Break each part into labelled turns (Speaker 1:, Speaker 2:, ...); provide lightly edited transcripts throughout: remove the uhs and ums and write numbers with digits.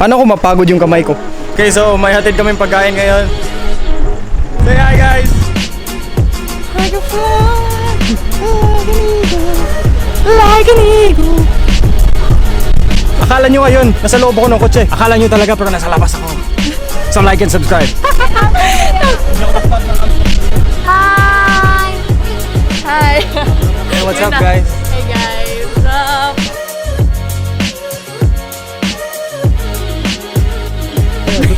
Speaker 1: Paano kung mapagod yung kamay ko? Okay, so may hatid kaming pagkain ngayon. Say hi guys! I can fly like an eagle, like an eagle. Akala nyo ngayon, nasa loob ako ng kotse. Akala nyo talaga pero nasa labas ako. So like and subscribe.
Speaker 2: Hi! Hi!
Speaker 1: Hey, what's up guys?
Speaker 2: Hey guys! What's up?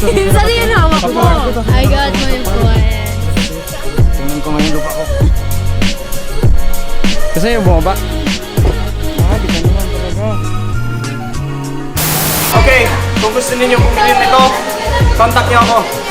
Speaker 2: Saan yung hawak mo? I got my friend.
Speaker 1: Tingnan ko ngayon lupa ko. Kasi yung bumaba. Kita naman talaga. Okay, kung gusto ninyo bumili nito, contact niyo ako.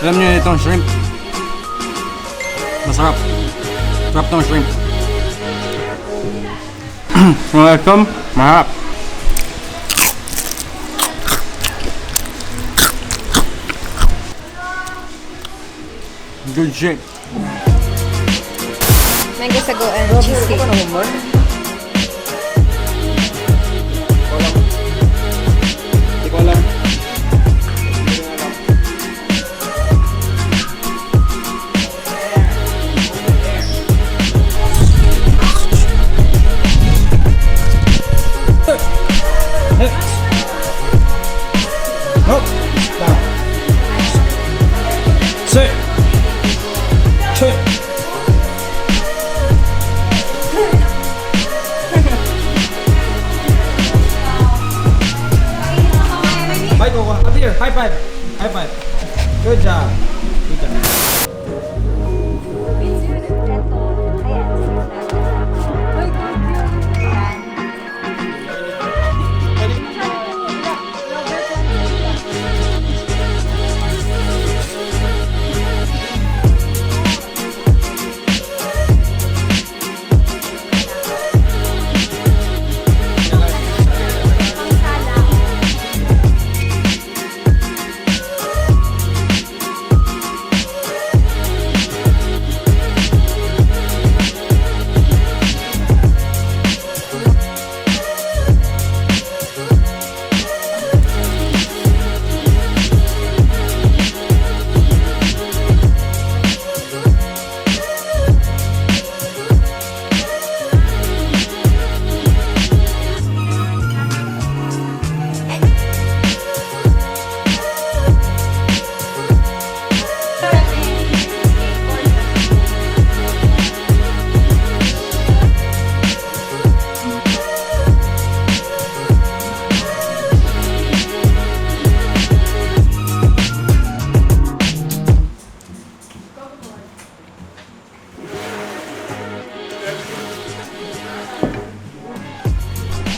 Speaker 1: Alam niyo itong shrimp. Masarap. Sarap tong shrimp. Welcome. Mahap. Good shit.
Speaker 2: Mango sago and cheesecake.
Speaker 1: Hindi ko alam. Bye, Coco. Up here. High five. High five. Good job. Good job.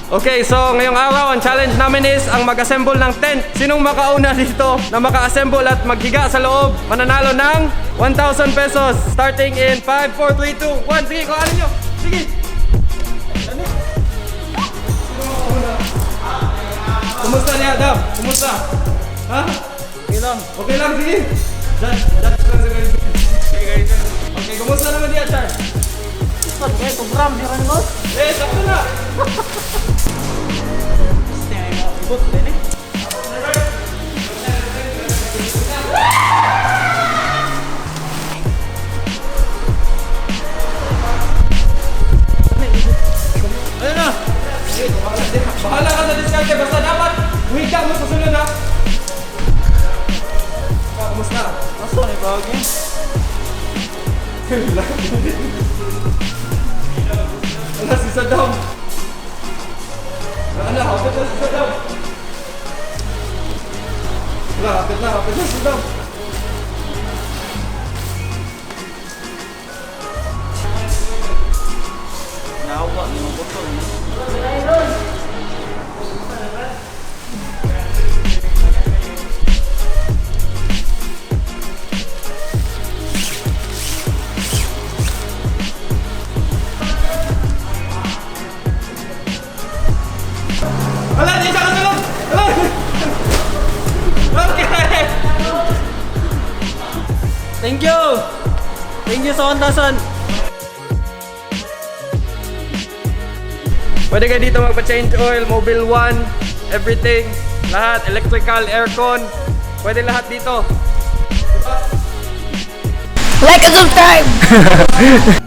Speaker 1: Okay, so ngayong araw ang challenge namin is ang mag-assemble ng tent. Sinong makauna dito na maka-assemble at maghiga sa loob, mananalo ng 1,000 pesos. Starting in 5, 4, 3, 2, 1. Sige, kuhanin nyo. Sige. Kumusta niya, Adam? Kumusta? Ha? Okay lang. Okay lang, sige. Judge lang sa ganito. Okay, guys. Okay, kumusta naman niya, Char?
Speaker 3: Eh, program di rin mo?
Speaker 1: Eh, sakto na.
Speaker 3: Ibot din eh.
Speaker 1: Ano na? Bahala ka sa diskarte. Basta dapat huwiga mo sa sunod ha. Kamusta?
Speaker 3: Asa ni bagay?
Speaker 1: Wala si Saddam. Wala, hapit na si Saddam. Wala, hapit na si Saddam.
Speaker 3: Nawa ni mo botol.
Speaker 1: Thank you! Thank you sa 1,000. Pwede kayo dito magpa-change oil, mobile one, everything. Lahat, electrical, aircon. Pwede lahat dito.
Speaker 2: Like and subscribe!